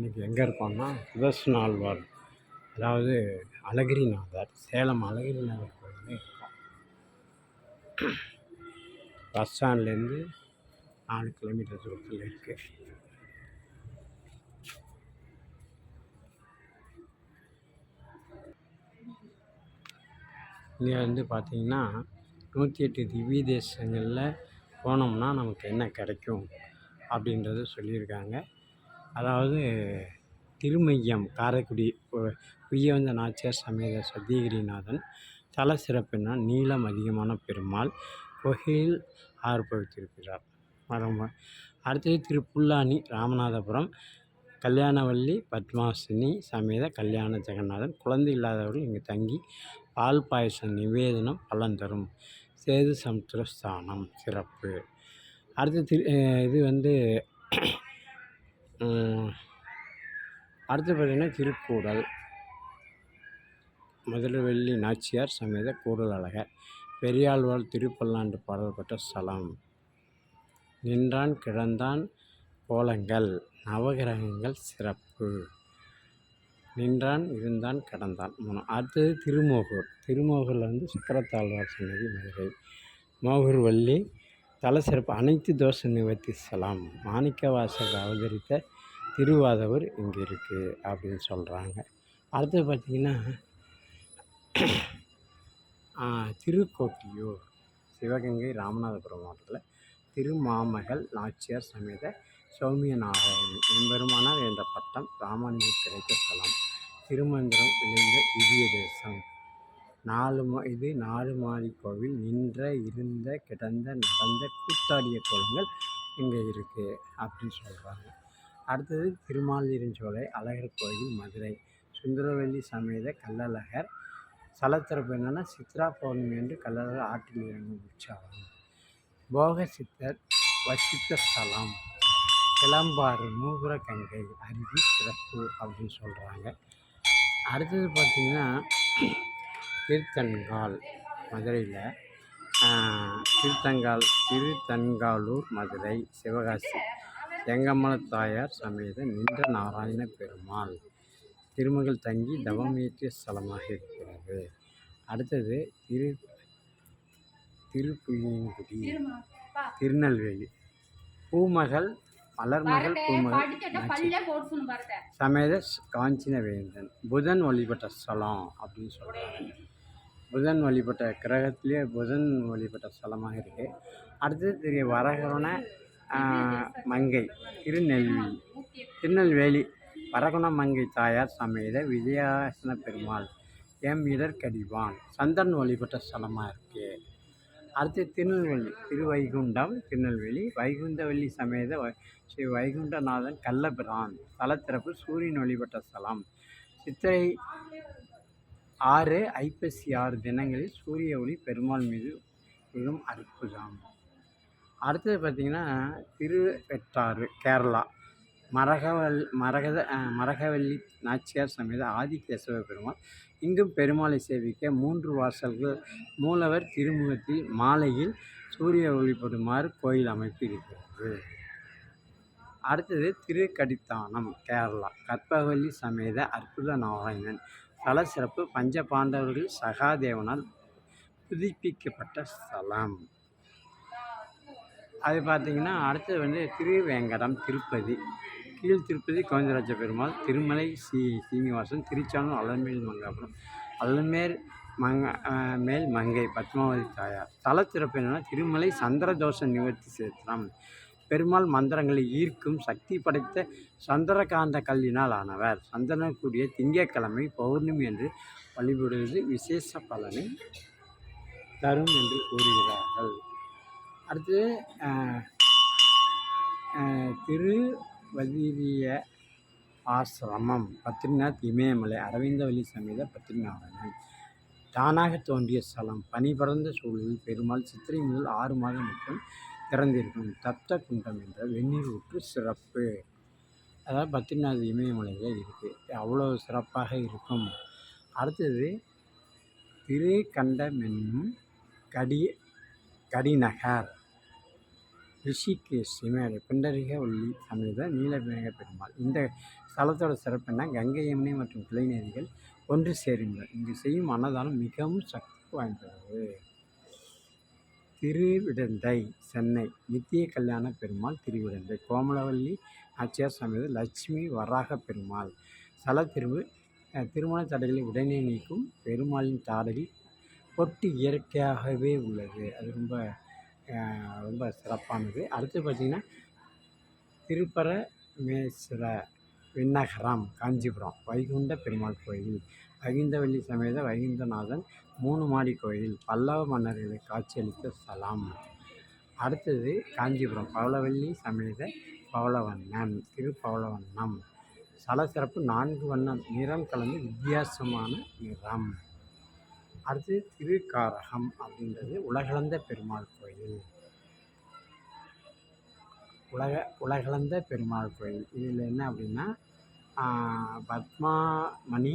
இன்றைக்கி எங்கே இருக்கோம்னா சுதர்சனாழ்வார், அதாவது அழகிரிநாதர், சேலம் அழகிரிநாதர் கோயிலே இருக்கோம். பஸ் ஸ்டாண்ட்லேருந்து 4 கிலோமீட்டர் தூரத்தில் இருக்குது. இங்கே பார்த்திங்கன்னா 108 திவ்ய தேசங்களில் போனோம்னா நமக்கு என்ன கிடைக்கும் அப்படின்றது சொல்லியிருக்காங்க. அதாவது திருமையம் காரைக்குடி உய்யவந்த நாச்சியார் சமேத சத்தியகிரிநாதன், தல சிறப்புன்னா நீளம் அதிகமான பெருமாள், கோயில் ஆர்ப்பரித்திருக்கிறார். அடுத்தது திருப்புல்லானி ராமநாதபுரம் கல்யாணவல்லி பத்மாசினி சமேத கல்யாண ஜெகநாதன், குழந்தை இல்லாதவர்கள் இங்கு தங்கி பால் பாயசம் நிவேதனம் பலன் தரும் சேது சமுத்திரஸ்தானம் சிறப்பு. அடுத்து அடுத்து பார்த்திங்கன்னா திருக்கூடல் மதுரவெள்ளி நாச்சியார் சமேத கூடல் அழகர், பெரியாழ்வார் திருப்பல்லாண்டு பாடல் பெற்ற ஸ்தலம், நின்றான் கிடந்தான் கோலங்கள் நவகிரகங்கள் சிறப்பு, நின்றான் இருந்தான் கடந்தான் 3. அடுத்தது திருமோகூரில் சக்கரத்தாழ்வார் சன்னதி மதுரை, மோகூர் வள்ளி தல சிறப்பு அனைத்து தோஷ நிவர்த்தி ஸ்தலம், மாணிக்கவாசகர் அவதரித்த திருவாதவர் இங்கே இருக்குது அப்படின்னு சொல்கிறாங்க. அடுத்தது பார்த்திங்கன்னா திருக்கோட்டியூர் சிவகங்கை ராமநாதபுரம் மாவட்டத்தில் திருமாமகள் நாச்சியார் சமேத சௌமிய நாராயணன் எம்பெருமானார் என்ற பட்டம் ராமானுஜர் கிடைத்த ஸ்தலம், திருமந்திரம் விளைந்த திவ்ய தேசம், 4 மாடி கோவில், நின்ற இருந்த கிடந்த நடந்த கூத்தாடிய கோலங்கள் இங்கே இருக்குது அப்படின்னு சொல்கிறாங்க. அடுத்தது திருமாலிருஞ்சோலை அழகர் கோயில் மதுரை, சுந்தரவல்லி சமேத கள்ளழகர், ஸ்தலத்திறப்பு என்னென்னா சித்ரா பௌர்ணமி என்று கள்ளழகர் ஆற்றில் இறங்கும் உற்சவம், போக சித்தர் வசித்த ஸ்தலம், கிளம்பாறு மூகுர கங்கை அருவி சிறப்பு அப்படின்னு சொல்கிறாங்க. அடுத்தது பார்த்திங்கன்னா திருத்தன்கால் மதுரையில், திருத்தன்காலூர் மதுரை, சிவகாசி எங்கம்மல தாயார் சமேத நின்ற நாராயண பெருமாள், திருமகள் தங்கி தவமேற்றிய ஸ்தலமாக இருக்கிறது. அடுத்தது திருப்புளியங்குடி திருநெல்வேலி, மலர்மகள் பூமகள் சமேத காஞ்சினவேந்தன், புதன் வழிபட்ட ஸ்தலம் அப்படின்னு சொல்கிறாங்க. புதன் வழிபட்ட கிரகத்திலே புதன் வழிபட்ட ஸ்தலமாக இருக்குது. அடுத்தது வரகுண மங்கை திருநெல்வேலி வரகுண மங்கை தாயார் சமேத விஜயாசன பெருமாள் இடர்கடிவான் சந்திரன் வழிபட்ட ஸ்தலமாக இருக்குது. அடுத்து திருநெல்வேலி திருவைகுண்டம் திருநெல்வேலி வைகுண்டவல்லி சமேத ஸ்ரீ வைகுண்டநாதன் கள்ளபிரான், தலத்திறப்பு சூரியன் வழிபட்ட ஸ்தலம், சித்திரை 6 ஐப்பசி 6 தினங்களில் சூரிய ஒளி பெருமாள் மீது விழும் அற்புதம். அடுத்தது பார்த்திங்கன்னா திருவெட்டாறு கேரளா மரகவல்லி நாச்சியார் சமேத ஆதிகேசவ பெருமாள், இங்கும் பெருமாளை சேவிக்க 3 வாசல்கள், மூலவர் திருமுகத்தில் மாலையில் சூரிய வழிபடுமாறு கோயில் அமைப்பு இருக்கிறது. அடுத்தது திருக்கடித்தானம் கேரளா கற்பகவல்லி சமேத அற்புத நாராயணன், ஸ்தல சிறப்பு பஞ்ச பாண்டவர்கள் சகாதேவனால் புதுப்பிக்கப்பட்ட ஸ்தலம். அது பார்த்திங்கன்னா அடுத்தது திருவேங்கடம் திருப்பதி கீழ் திருப்பதி கோவிந்தராஜ பெருமாள், திருமலை சீனிவாசன், திருச்சானூர் அலமேல் மங்காபுரம் மேல் மங்கை பத்மாவதி தாயார், தல சிறப்பு என்னென்னா திருமலை சந்திரதோஷ நிவர்த்தி சேத்திரம், பெருமாள் மந்திரங்களை ஈர்க்கும் சக்தி படைத்த சந்திரகாந்த கல்லினால் ஆனவர், சந்திரன் கூடிய திங்கட்கிழமை பௌர்ணமி என்று வழிபடுவது விசேஷ பலனை தரும் என்று கூறுகிறார்கள். அடுத்து திருவதிரிய ஆசிரமம் பத்ரிநாத் இமயமலை அரவிந்தவல்லி சமேத பத்ரிநாராயணன், தானாக தோன்றிய ஸ்தலம், பனி பறந்த சூழலில் பெருமாள் சித்திரை முதல் 6 மாதம் மட்டும் திறந்திருக்கும் தப்த குண்டம் என்ற வெந்நீர் ஊற்று சிறப்பு. அதாவது பத்ரிநாத் இமயமலையில் இருக்குது, அவ்வளோ சிறப்பாக இருக்கும். அடுத்தது திருக்கண்டமென்னும் கடிநகர் ரிஷிகேஷ் இமயமலை புண்டரீக வள்ளி சமேத நீலமேக பெருமாள், இந்த ஸ்தலத்தோட சிறப்பு என்ன, கங்கை யமுனை மற்றும் கிளை நதிகள் ஒன்று சேருங்கள். இங்கு செய்யும் அன்னதானம் மிகவும் சக்தி வாய்ந்தது. திருவிடந்தை சென்னை நித்திய கல்யாண பெருமாள் திருவிடந்தை கோமலவல்லி நாச்சியார் சமேத லட்சுமி வராக பெருமாள் ஸ்தல திருமண தடைகளை உடனே நீக்கும் பெருமாளின் தாடையில் பொட்டு இயற்கையாகவே உள்ளது. அது ரொம்ப ரொம்ப சிறப்பானது. அடுத்து பார்த்திங்கன்னா திருப்பரமேஸ்வர விண்ணகரம் காஞ்சிபுரம் வைகுண்ட பெருமாள் கோயில் வைகுந்தவல்லி சமேத வைகுந்தநாதன் 3 மாடி கோயில் பல்லவ மன்னர்களை காட்சியளித்த ஸ்தலம். அடுத்தது காஞ்சிபுரம் பவளவல்லி சமேத பவளவண்ணன் திருப்பவளவண்ணம் ஸ்தல சிறப்பு 4 வண்ணம் நிறம் கலந்து வித்தியாசமான நிறம். அடுத்து திருக்காரகம் அப்படின்றது உலகளந்த பெருமாள் கோயில் உலகளந்த பெருமாள் கோயில். இதில் என்ன அப்படின்னா பத்மாமணி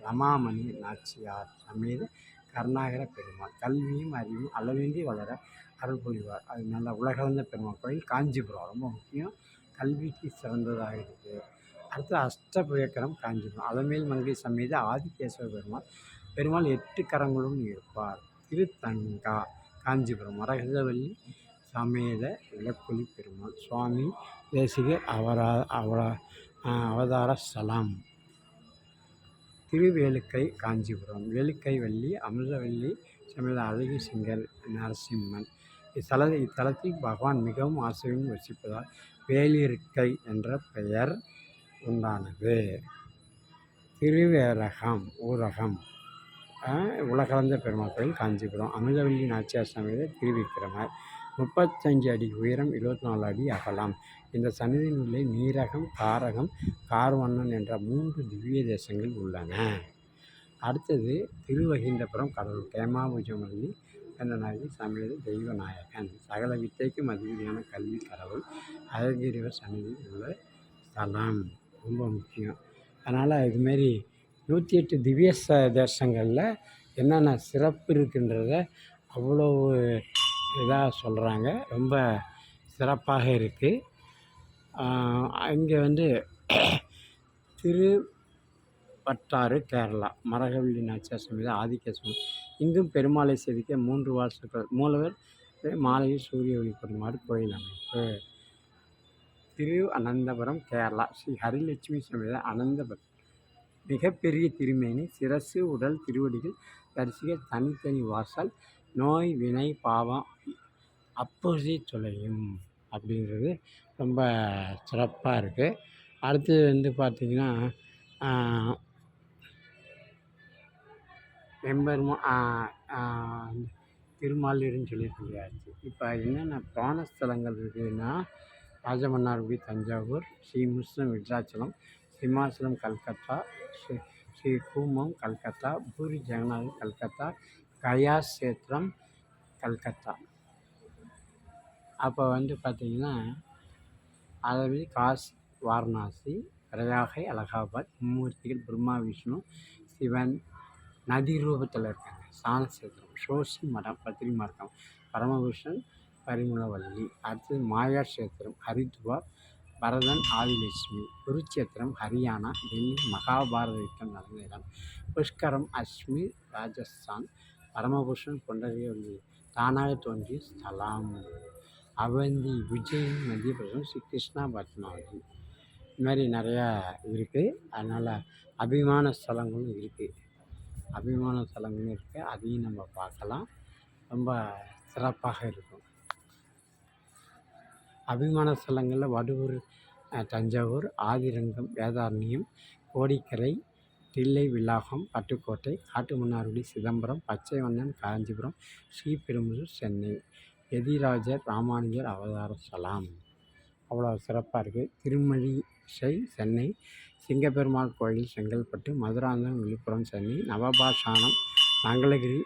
ரமாமணி நாச்சியார் சமேத கருணாகர பெருமாள் கல்வியும் அறிவும் அளவின்றி வளர அருள் புரிவார். அது நல்ல உலகளந்த பெருமாள் கோயில் காஞ்சிபுரம் ரொம்ப முக்கியம், கல்விக்கு சிறந்ததாக இருக்குது. அடுத்து அஷ்டபுயக்கரம் காஞ்சிபுரம் அலமேல் மங்கை சமேத ஆதிகேசவ பெருமாள் 8 கரங்களும் இருப்பார். திருத்தங்கா காஞ்சிபுரம் மரகதவல்லி சமேத விளக்கொலி பெருமாள் சுவாமி தேசிகர் அவதார ஸ்தலம். திருவேலுக்கை காஞ்சிபுரம் வேலுக்கை வள்ளி அமிர்தவல்லி சமேத அழகு சிங்கர் நரசிம்மன் இத்தலத்தில் பகவான் மிகவும் ஆசையுடன் வசிப்பதால் வேலிருக்கை என்ற பெயர் உண்டானது. திருவேரகம் ஊரகம் உலகளந்த பெருமாள் கோயில் காஞ்சிபுரம் அமிர்தவல்லி நாச்சியார் சமேத திருவிக்கிரமர் 35 அடி உயரம் 24 அடி அகலம். இந்த சன்னதியின் உள்ளே நீரகம் காரகம் கார்வண்ணன் என்ற 3 திவ்ய தேசங்கள் உள்ளன. அடுத்தது திருவகிந்தபுரம் கடவுள் கேமாபுஜமல்லி கந்தநாயகி சமேத தெய்வநாயகன் சகல வித்தைக்கும் அதிபதியான கல்வி கடவுள் அழகிரிவர் சன்னதியில் உள்ள ஸ்தலம் ரொம்ப முக்கியம். அதனால் இதுமாரி 108 திவ்ய தேசங்களில் என்னென்ன சிறப்பு இருக்குன்றத அவ்வளோ இதாக சொல்கிறாங்க. ரொம்ப சிறப்பாக இருக்குது. இங்கே வந்து திருவட்டாறு கேரளா மரகவல்லி நாச்சியார் சமேத ஆதிகேசவன் இங்கும் பெருமாளை சேவிக்க 3 வாசல்கள் மூலவர் மாலையில் சூரிய வழிபடுமாறு கோயில் அமைப்பு. திரு அனந்தபுரம் கேரளா ஸ்ரீ ஹரிலட்சுமி சமேத அனந்தபுரம் மிகப்பெரிய திருமேனி சிரசு உடல் திருவடிகள் தரிசிக்க தனித்தனி வாசல் நோய் வினை பாவம் அப்போதே தொலையும் அப்படின்றது ரொம்ப சிறப்பாக இருக்குது. அடுத்தது வந்து பார்த்திங்கன்னா திருமாலிருன்னு சொல்லியாச்சு. இப்போ என்னென்ன பிராணஸ்தலங்கள் இருக்குதுன்னா ராஜமன்னார்குடி தஞ்சாவூர் ஸ்ரீ முஸ்லிம் விருத்தாச்சலம் சிம்மாசனம் கல்கத்தா ஸ்ரீ கூமம் கல்கத்தா பூரி ஜெகநாதன் கல்கத்தா கயாசேத்திரம் கல்கத்தா. அப்போ வந்து பார்த்திங்கன்னா அதாவது காசி வாரணாசி பிரயாகை அலகாபாத் மும்மூர்த்திகள் பிரம்மா விஷ்ணு சிவன் நதி ரூபத்தில் இருக்காங்க. சாணசேத்திரம் சோசி மடம் பத்ரி மார்க்கம் பரமபூஷன் பரிமளவல்லி. அடுத்தது மாயா கஷேத்திரம் ஹரித்வார் பரதன் ஆதிலட்சுமி. குருச்சேத்திரம் ஹரியானா டெல்லி மகாபாரத யுத்தம் நடந்த இடம். புஷ்கரம் அஸ்மீர் ராஜஸ்தான் பரமபூஷன் கொண்டறியவல்லி தானாக தோன்றிய ஸ்தலம். அவந்தி உஜ்ஜயினி மத்திய பிரதேசம் ஸ்ரீ கிருஷ்ணா பத்மாவதி. இது மாதிரி நிறையா இருக்குது. அதனால் அபிமான ஸ்தலங்களும் இருக்குது அதையும் நம்ம பார்க்கலாம். ரொம்ப சிறப்பாக இருக்கும். அபிமான ஸ்தலங்களில் வடுவூர் தஞ்சாவூர் ஆதிரங்கம் வேதாரண்யம் கோடிக்கரை தில்லை வில்லாகம் பட்டுக்கோட்டை காட்டுமன்னார்குடி சிதம்பரம் பச்சைவண்ணன் காஞ்சிபுரம் ஸ்ரீபெரும்புதூர் சென்னை எதிராஜர் ராமானுஜர் அவதார ஸ்தலம். அவ்வளோ சிறப்பாக இருக்குது. திருமழிசை சென்னை சிங்கப்பெருமாள் கோயில் செங்கல்பட்டு மதுராந்தகம் விழுப்புரம் சென்னை நவபாஷானம் மங்களகிரி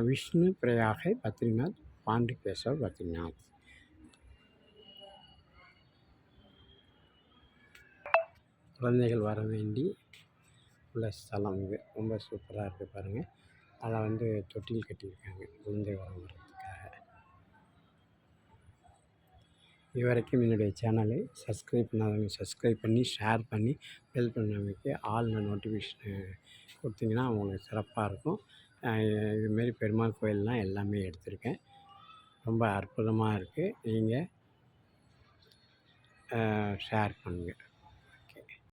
விஷ்ணு பிரயாகை பத்ரிநாத் பாண்டுகேசவ் பத்ரிநாத். குழந்தைகள் வர வேண்டி உள்ள ஸ்தலம் இது ரொம்ப சூப்பராக இருக்குது பாருங்கள். அதில் வந்து தொட்டில் கட்டியிருக்காங்க குழந்தை வரம் வர்றதுக்காக. இதுவரைக்கும் என்னுடைய சேனலை சப்ஸ்கிரைப் பண்ணாதவங்க சப்ஸ்கிரைப் பண்ணி ஷேர் பண்ணி பெல் பண்ணமைக்கு ஆல்னு நோட்டிஃபிகேஷன் கொடுத்தீங்கன்னா அவங்களுக்கு சிறப்பாக இருக்கும். இதுமாரி பெருமாள் கோயிலெலாம் எல்லாமே எடுத்திருக்கேன். ரொம்ப அற்புதமாக இருக்குது. நீங்கள் ஷேர் பண்ணுங்கள்.